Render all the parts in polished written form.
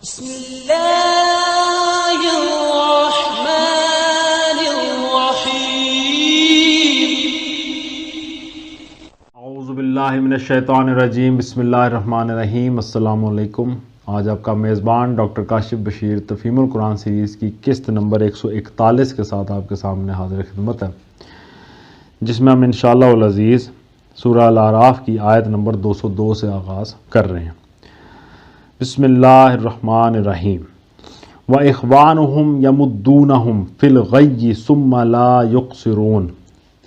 بسم اللہ الرحمن الرحیم۔ اعوذ باللہ من الشیطان الرجیم، بسم اللہ الرحمن الرحیم۔ السلام علیکم۔ آج آپ کا میزبان ڈاکٹر کاشف بشیر تفہیم القرآن سیریز کی قسط نمبر 141 کے ساتھ آپ کے سامنے حاضر خدمت ہے، جس میں ہم انشاءاللہ العزیز سورہ الاعراف کی آیت نمبر 202 سے آغاز کر رہے ہیں۔ بسم اللہ الرحمن الرحیم۔ وَإِخْوَانُهُمْ يَمُدُّونَهُمْ فِي الْغَيِّ ثُمَّ لَا يُقْصِرُونَ۔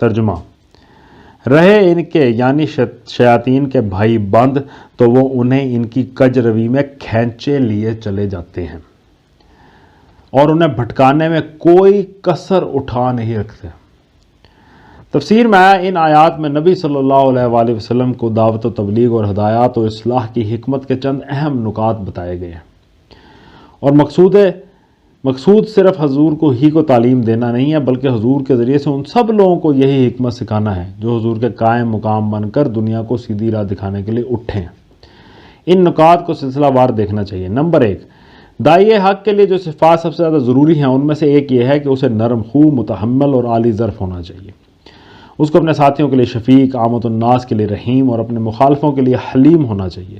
ترجمہ: رہے ان کے یعنی شیاطین کے بھائی بند تو وہ انہیں ان کی کج روی میں کھینچے لیے چلے جاتے ہیں اور انہیں بھٹکانے میں کوئی کسر اٹھا نہیں رکھتے۔ تفسیر میں آیا ان آیات میں نبی صلی اللہ علیہ وآلہ وسلم کو دعوت و تبلیغ اور ہدایات و اصلاح کی حکمت کے چند اہم نکات بتائے گئے ہیں، اور مقصود صرف حضور کو ہی کو تعلیم دینا نہیں ہے، بلکہ حضور کے ذریعے سے ان سب لوگوں کو یہی حکمت سکھانا ہے جو حضور کے قائم مقام بن کر دنیا کو سیدھی راہ دکھانے کے لیے اٹھے ہیں۔ ان نکات کو سلسلہ وار دیکھنا چاہیے۔ نمبر 1، داعی حق کے لیے جو صفات سب سے زیادہ ضروری ہیں ان میں سے ایک یہ ہے کہ اسے نرم خو، متحمل اور عالی ظرف ہونا چاہیے۔ اس کو اپنے ساتھیوں کے لیے شفیق، عامت الناس کے لیے رحیم اور اپنے مخالفوں کے لیے حلیم ہونا چاہیے۔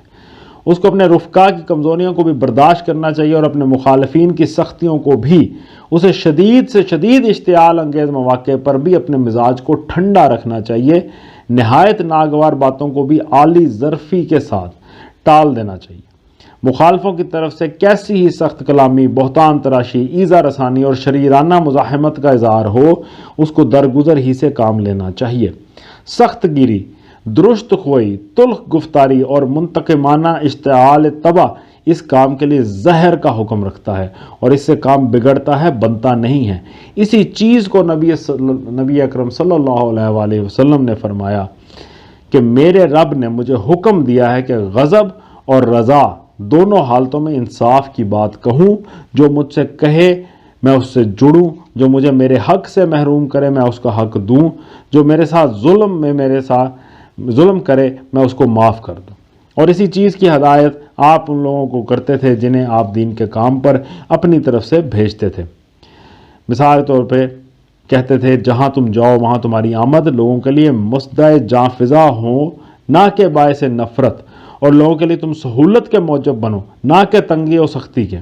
اس کو اپنے رفقا کی کمزوریوں کو بھی برداشت کرنا چاہیے اور اپنے مخالفین کی سختیوں کو بھی۔ اسے شدید سے شدید اشتعال انگیز مواقع پر بھی اپنے مزاج کو ٹھنڈا رکھنا چاہیے۔ نہایت ناگوار باتوں کو بھی عالی ظرفی کے ساتھ ٹال دینا چاہیے۔ مخالفوں کی طرف سے کیسی ہی سخت کلامی، بہتان تراشی، ایذا رسانی اور شریرانہ مزاحمت کا اظہار ہو، اس کو درگزر ہی سے کام لینا چاہیے۔ سخت گیری، درست خوئی، تلخ گفتاری اور منتقمانہ اشتعال طبع اس کام کے لیے زہر کا حکم رکھتا ہے اور اس سے کام بگڑتا ہے، بنتا نہیں ہے۔ اسی چیز کو نبی اکرم صلی اللہ علیہ وآلہ وسلم نے فرمایا کہ میرے رب نے مجھے حکم دیا ہے کہ غضب اور رضا دونوں حالتوں میں انصاف کی بات کہوں۔ جو مجھ سے کہے میں اس سے جڑوں، جو مجھے میرے حق سے محروم کرے میں اس کا حق دوں، جو میرے ساتھ ظلم کرے میں اس کو معاف کر دوں۔ اور اسی چیز کی ہدایت آپ ان لوگوں کو کرتے تھے جنہیں آپ دین کے کام پر اپنی طرف سے بھیجتے تھے۔ مثال کے طور پہ کہتے تھے جہاں تم جاؤ وہاں تمہاری آمد لوگوں کے لیے مصدع جاں فضا ہو، نہ کہ باعث نفرت، اور لوگوں کے لیے تم سہولت کے موجب بنو، نہ کہ تنگی اور سختی کے۔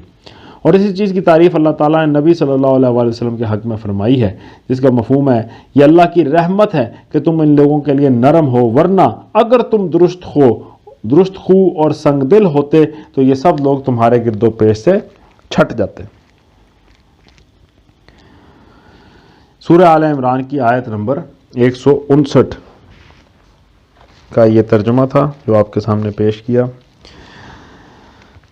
اور اسی چیز کی تعریف اللہ تعالیٰ نے نبی صلی اللہ علیہ وآلہ وسلم کے حق میں فرمائی ہے، جس کا مفہوم ہے یہ اللہ کی رحمت ہے کہ تم ان لوگوں کے لیے نرم ہو، ورنہ اگر تم درست خو اور سنگ دل ہوتے تو یہ سب لوگ تمہارے گرد و پیش سے چھٹ جاتے۔ سورہ آل عمران کی آیت نمبر 159 کا یہ ترجمہ تھا جو آپ کے سامنے پیش کیا۔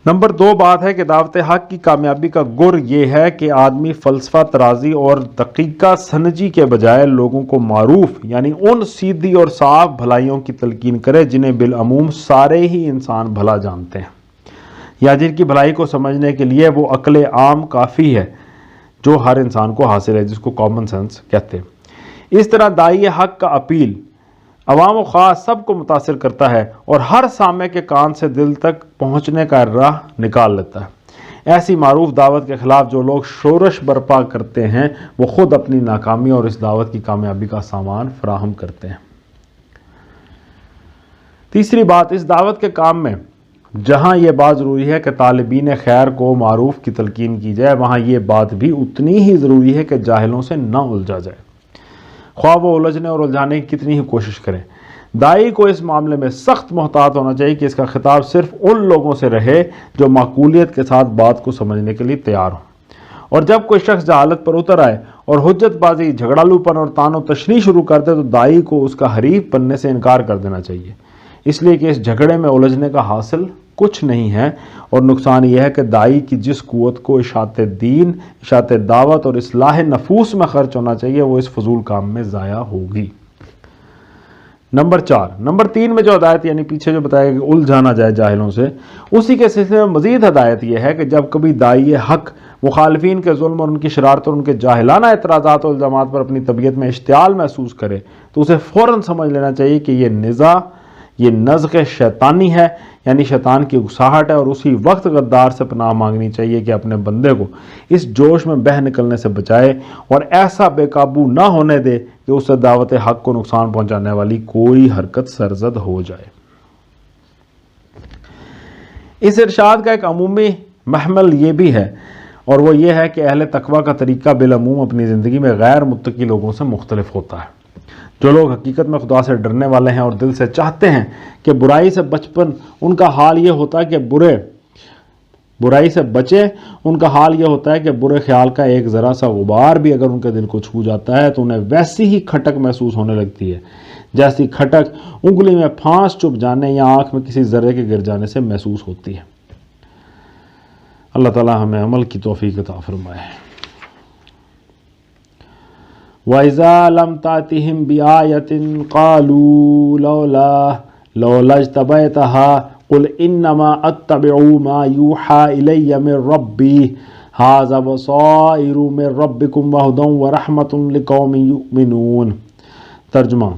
نمبر 2 بات ہے کہ دعوت حق کی کامیابی کا گر یہ ہے کہ آدمی فلسفہ ترازی اور دقیقہ سنجی کے بجائے لوگوں کو معروف یعنی ان سیدھی اور صاف بھلائیوں کی تلقین کرے جنہیں بالعموم سارے ہی انسان بھلا جانتے ہیں، یا جن کی بھلائی کو سمجھنے کے لیے وہ عقل عام کافی ہے جو ہر انسان کو حاصل ہے، جس کو کامن سینس کہتے ہیں۔ اس طرح داعی حق کا اپیل عوام و خاص سب کو متاثر کرتا ہے اور ہر سامع کے کان سے دل تک پہنچنے کا راہ نکال لیتا ہے۔ ایسی معروف دعوت کے خلاف جو لوگ شورش برپا کرتے ہیں وہ خود اپنی ناکامی اور اس دعوت کی کامیابی کا سامان فراہم کرتے ہیں۔ تیسری بات، اس دعوت کے کام میں جہاں یہ بات ضروری ہے کہ طالبین خیر کو معروف کی تلقین کی جائے، وہاں یہ بات بھی اتنی ہی ضروری ہے کہ جاہلوں سے نہ الجھا جائے، خواہ وہ الجھنے اور الجھانے کی کتنی ہی کوشش کریں۔ داعی کو اس معاملے میں سخت محتاط ہونا چاہیے کہ اس کا خطاب صرف ان لوگوں سے رہے جو معقولیت کے ساتھ بات کو سمجھنے کے لیے تیار ہوں، اور جب کوئی شخص جہالت پر اتر آئے اور حجت بازی، جھگڑالو پن اور تان و تشنیع شروع کر دے تو داعی کو اس کا حریف بننے سے انکار کر دینا چاہیے، اس لیے کہ اس جھگڑے میں الجھنے کا حاصل کچھ نہیں ہے، اور نقصان یہ ہے کہ داعی کی جس قوت کو اشاعت دین، اشاعت دعوت اور اصلاح نفوس میں خرچ ہونا چاہیے وہ اس فضول کام میں ضائع ہوگی۔ نمبر 3 میں جو ہدایت یعنی پیچھے جو بتایا کہ الجھانا جائے جاہلوں سے، اسی کے سلسلے میں مزید ہدایت یہ ہے کہ جب کبھی داعی حق مخالفین کے ظلم اور ان کی شرارت اور ان کے جاہلانہ اعتراضات و الزامات پر اپنی طبیعت میں اشتعال محسوس کرے تو اسے فوراً سمجھ لینا چاہیے کہ یہ نزاع یہ نزغ شیطانی ہے، یعنی شیطان کی اکساہٹ ہے، اور اسی وقت غدار سے پناہ مانگنی چاہیے کہ اپنے بندے کو اس جوش میں بہہ نکلنے سے بچائے اور ایسا بے قابو نہ ہونے دے کہ اس سے دعوت حق کو نقصان پہنچانے والی کوئی حرکت سرزد ہو جائے۔ اس ارشاد کا ایک عمومی محمل یہ بھی ہے، اور وہ یہ ہے کہ اہل تقویٰ کا طریقہ بالعموم اپنی زندگی میں غیر متقی لوگوں سے مختلف ہوتا ہے۔ جو لوگ حقیقت میں خدا سے ڈرنے والے ہیں اور دل سے چاہتے ہیں کہ برائی سے بچپن، ان کا حال یہ ہوتا ہے کہ برائی سے بچے، ان کا حال یہ ہوتا ہے کہ برے خیال کا ایک ذرا سا غبار بھی اگر ان کے دل کو چھو جاتا ہے تو انہیں ویسی ہی کھٹک محسوس ہونے لگتی ہے جیسی کھٹک انگلی میں پھانس چبھ جانے یا آنکھ میں کسی ذرے کے گر جانے سے محسوس ہوتی ہے۔ اللہ تعالی ہمیں عمل کی توفیق عطا فرمائے۔ وَإِذَا لَمْ تَأْتِهِمْ بِآيَةٍ قَالُوا لَوْلَا اجْتَبَيْتَهَا قُلْ إِنَّمَا أَتَّبِعُ مَا يُوحَى إِلَيَّ مِنْ رَبِّي هَذَا بَصَائِرُ مِنْ رَبِّكُمْ وَهُدًى وَرَحْمَةٌ لِقَوْمٍ يُؤْمِنُونَ۔ ترجمہ: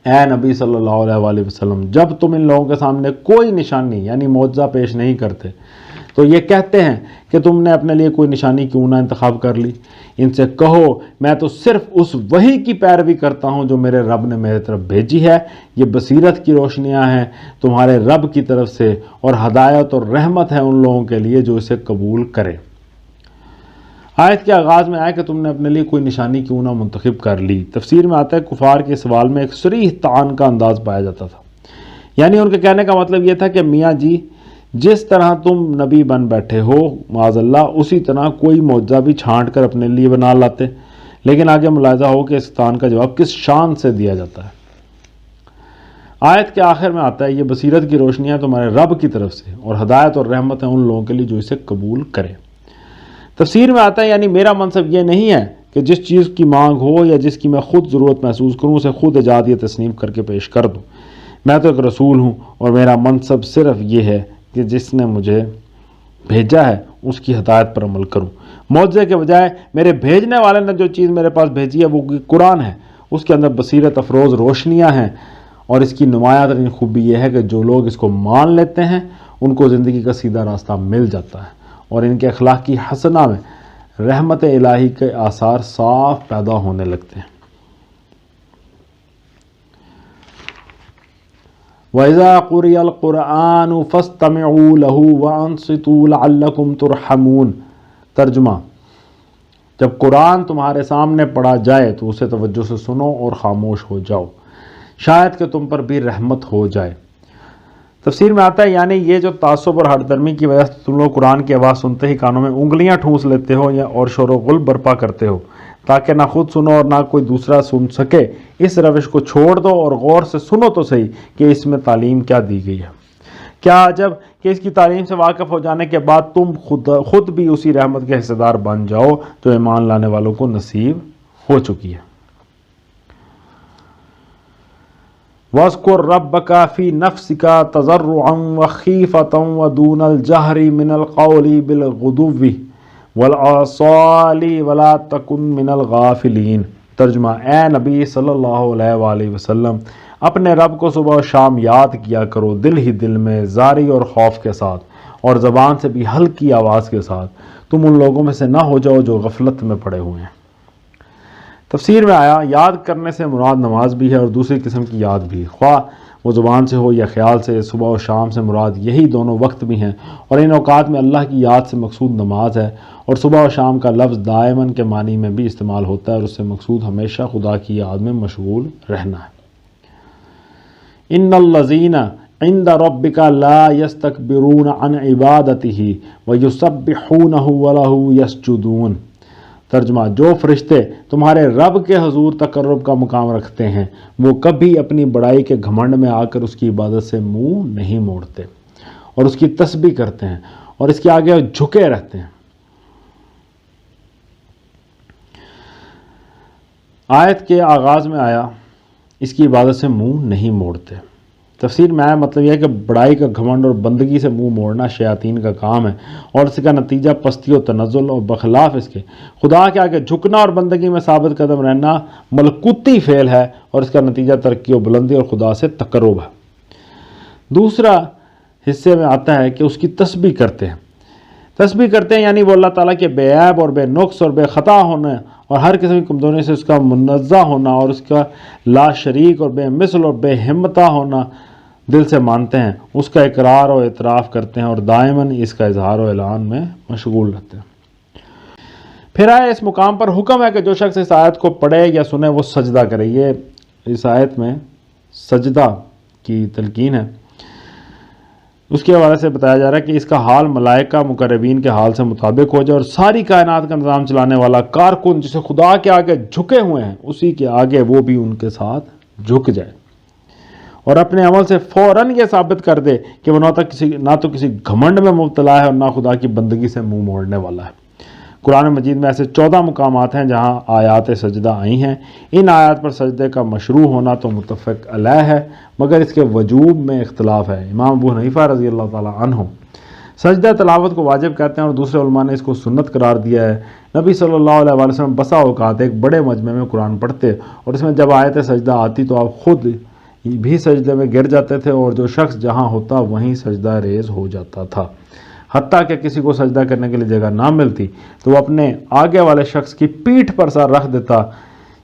اے نبی صلی اللہ علیہ وآلہ وسلم، جب تم ان لوگوں کے سامنے کوئی نشانی یعنی معجزہ پیش نہیں کرتے تو یہ کہتے ہیں کہ تم نے اپنے لیے کوئی نشانی کیوں نہ انتخاب کر لی۔ ان سے کہو میں تو صرف اس وحی کی پیروی کرتا ہوں جو میرے رب نے میرے طرف بھیجی ہے، یہ بصیرت کی روشنیاں ہیں تمہارے رب کی طرف سے اور ہدایت اور رحمت ہے ان لوگوں کے لیے جو اسے قبول کرے۔ آیت کے آغاز میں آیا کہ تم نے اپنے لیے کوئی نشانی کیوں نہ منتخب کر لی۔ تفسیر میں آتا ہے کفار کے سوال میں ایک صریح طعن کا انداز پایا جاتا تھا، یعنی ان کے کہنے کا مطلب یہ تھا کہ میاں جی جس طرح تم نبی بن بیٹھے ہو معاذ اللہ اسی طرح کوئی معجزہ بھی چھانٹ کر اپنے لیے بنا لاتے، لیکن آگے ملاحظہ ہو کہ اس طعن کا جواب کس شان سے دیا جاتا ہے۔ آیت کے آخر میں آتا ہے یہ بصیرت کی روشنیاں تمہارے رب کی طرف سے اور ہدایت اور رحمت ہے ان لوگوں کے لیے جو اسے قبول کرے۔ تفسیر میں آتا ہے یعنی میرا منصب یہ نہیں ہے کہ جس چیز کی مانگ ہو یا جس کی میں خود ضرورت محسوس کروں اسے خود ایجاد یا تسلیم کر کے پیش کر دوں۔ میں تو ایک رسول ہوں اور میرا منصب صرف یہ ہے کہ جس نے مجھے بھیجا ہے اس کی ہدایت پر عمل کروں۔ معجزے کے بجائے میرے بھیجنے والے نے جو چیز میرے پاس بھیجی ہے وہ قرآن ہے، اس کے اندر بصیرت افروز روشنیاں ہیں، اور اس کی نمایاں ترین خوبی یہ ہے کہ جو لوگ اس کو مان لیتے ہیں ان کو زندگی کا سیدھا راستہ مل جاتا ہے اور ان کے اخلاق کی حسنہ میں رحمت الہی کے آثار صاف پیدا ہونے لگتے ہیں۔ وَإِذَا قُرِئَ الْقُرْآنُ فَاسْتَمِعُوا لَهُ وَأَنصِتُوا لَعَلَّكُمْ تُرْحَمُونَ۔ ترجمہ: جب قرآن تمہارے سامنے پڑھا جائے تو اسے توجہ سے سنو اور خاموش ہو جاؤ، شاید کہ تم پر بھی رحمت ہو جائے۔ تفسیر میں آتا ہے یعنی یہ جو تعصب اور ہٹ درمی کی وجہ سے تم لوگ قرآن کی آواز سنتے ہی کانوں میں انگلیاں ٹھونس لیتے ہو یا اور شور و غل برپا کرتے ہو تاکہ نہ خود سنو اور نہ کوئی دوسرا سن سکے، اس روش کو چھوڑ دو اور غور سے سنو تو صحیح کہ اس میں تعلیم کیا دی گئی ہے۔ کیا عجب کہ اس کی تعلیم سے واقف ہو جانے کے بعد تم خود بھی اسی رحمت کے حصے دار بن جاؤ جو ایمان لانے والوں کو نصیب ہو چکی ہے۔ وَاذْكُرْ رَبَّكَ فِي نَفْسِكَ تَضَرُّعًا وَخِيفَةً وَدُونَ الْجَهْرِ مِنَ الْقَوْلِ بِالْغُدُوِّ وَالْآصَالِ وَلَا تَكُنْ مِنَ الْغَافِلِينَ۔ ترجمہ: اے نبی صلی اللہ علیہ وآلہ وسلم، اپنے رب کو صبح و شام یاد کیا کرو، دل ہی دل میں، زاری اور خوف کے ساتھ، اور زبان سے بھی ہلکی آواز کے ساتھ۔ تم ان لوگوں میں سے نہ ہو جاؤ جو غفلت میں پڑے ہوئے ہیں۔ تفسیر میں آیا یاد کرنے سے مراد نماز بھی ہے اور دوسری قسم کی یاد بھی، خواہ وہ زبان سے ہو یا خیال سے۔ صبح و شام سے مراد یہی دونوں وقت بھی ہیں، اور ان اوقات میں اللہ کی یاد سے مقصود نماز ہے، اور صبح و شام کا لفظ دائماً کے معنی میں بھی استعمال ہوتا ہے اور اس سے مقصود ہمیشہ خدا کی یاد میں مشغول رہنا ہے۔ ان الذین عند ربک لا یستکبرون عن عبادتہ ویسبحونہ ولہ یسجدون۔ ترجمہ: جو فرشتے تمہارے رب کے حضور تقرب کا مقام رکھتے ہیں وہ کبھی اپنی بڑائی کے گھمنڈ میں آ کر اس کی عبادت سے منہ نہیں موڑتے اور اس کی تسبیح کرتے ہیں اور اس کے آگے جھکے رہتے ہیں۔ آیت کے آغاز میں آیا اس کی عبادت سے منہ نہیں موڑتے، تفسیر میں مطلب یہ ہے کہ بڑائی کا گھمنڈ اور بندگی سے منہ موڑنا شیاطین کا کام ہے، اور اس کا نتیجہ پستی و تنزل، اور بخلاف اس کے خدا کے آگے جھکنا اور بندگی میں ثابت قدم رہنا ملکوتی فعل ہے، اور اس کا نتیجہ ترقی و بلندی اور خدا سے تقرب ہے۔ دوسرا حصے میں آتا ہے کہ اس کی تسبیح کرتے ہیں۔ تسبیح کرتے ہیں یعنی وہ اللہ تعالیٰ کے بے عیب اور بے نقص اور بے خطا ہونا اور ہر قسم کی کمزوری سے اس کا منزہ ہونا اور اس کا لا شریک اور بے مثل اور بے ہمتا ہونا دل سے مانتے ہیں، اس کا اقرار و اعتراف کرتے ہیں اور دائماً اس کا اظہار و اعلان میں مشغول رہتے ہیں۔ پھر آئے اس مقام پر حکم ہے کہ جو شخص اس آیت کو پڑھے یا سنے وہ سجدہ کرے۔ یہ اس آیت میں سجدہ کی تلقین ہے، اس کے حوالے سے بتایا جا رہا ہے کہ اس کا حال ملائکہ مقربین کے حال سے مطابق ہو جائے، اور ساری کائنات کا نظام چلانے والا کارکن جسے خدا کے آگے جھکے ہوئے ہیں اسی کے آگے وہ بھی ان کے ساتھ جھک جائے، اور اپنے عمل سے فوراً یہ ثابت کر دے کہ وہ نہ تو کسی گھمنڈ میں مبتلا ہے اور نہ خدا کی بندگی سے منہ موڑنے والا ہے۔ قرآن مجید میں ایسے 14 مقامات ہیں جہاں آیات سجدہ آئی ہیں۔ ان آیات پر سجدے کا مشروع ہونا تو متفق علیہ ہے، مگر اس کے وجوب میں اختلاف ہے۔ امام ابو حنیفہ رضی اللہ تعالیٰ عنہ سجدہ تلاوت کو واجب کہتے ہیں، اور دوسرے علماء نے اس کو سنت قرار دیا ہے۔ نبی صلی اللہ علیہ وآلہ وسلم بسا اوقات ایک بڑے مجمع میں قرآن پڑھتے، اور اس میں جب آیت سجدہ آتی تو آپ خود بھی سجدے میں گر جاتے تھے، اور جو شخص جہاں ہوتا وہیں سجدہ ریز ہو جاتا تھا۔ حتیٰ کہ کسی کو سجدہ کرنے کے لیے جگہ نہ ملتی تو وہ اپنے آگے والے شخص کی پیٹھ پر سر رکھ دیتا۔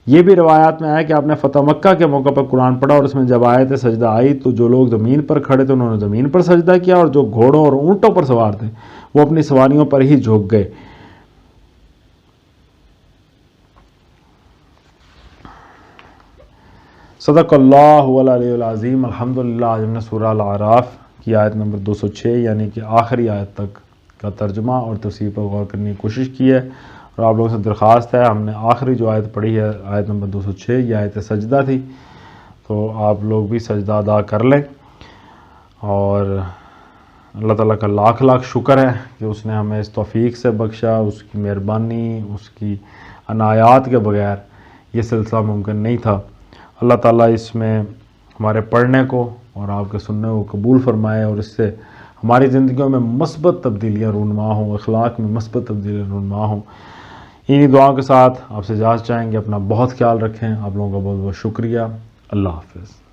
یہ بھی روایات میں آیا کہ آپ نے فتح مکہ کے موقع پر قرآن پڑھا، اور اس میں جب آیت سجدہ آئی تو جو لوگ زمین پر کھڑے تھے انہوں نے زمین پر سجدہ کیا، اور جو گھوڑوں اور اونٹوں پر سوار تھے وہ اپنی سواریوں پر ہی جھک گئے۔ صدق اللہ العلی العظیم۔ الحمدللہ آج ہم نے سورہ الاعراف کی آیت نمبر 206 یعنی کہ آخری آیت تک کا ترجمہ اور تفسیر پر غور کرنے کی کوشش کی ہے، اور آپ لوگوں سے درخواست ہے، ہم نے آخری جو آیت پڑھی ہے آیت نمبر 206 یہ آیت سجدہ تھی، تو آپ لوگ بھی سجدہ ادا کر لیں، اور اللہ تعالیٰ کا لاکھ لاکھ شکر ہے کہ اس نے ہمیں اس توفیق سے بخشا۔ اس کی مہربانی، اس کی عنایات کے بغیر یہ سلسلہ ممکن نہیں تھا۔ اللہ تعالیٰ اس میں ہمارے پڑھنے کو اور آپ کے سننے کو قبول فرمائے، اور اس سے ہماری زندگیوں میں مثبت تبدیلیاں رونما ہوں، اخلاق میں مثبت تبدیلیاں رونما ہوں۔ انہی دعاؤں کے ساتھ آپ سے اجازت چاہیں گے۔ اپنا بہت خیال رکھیں۔ آپ لوگوں کا بہت بہت شکریہ۔ اللہ حافظ۔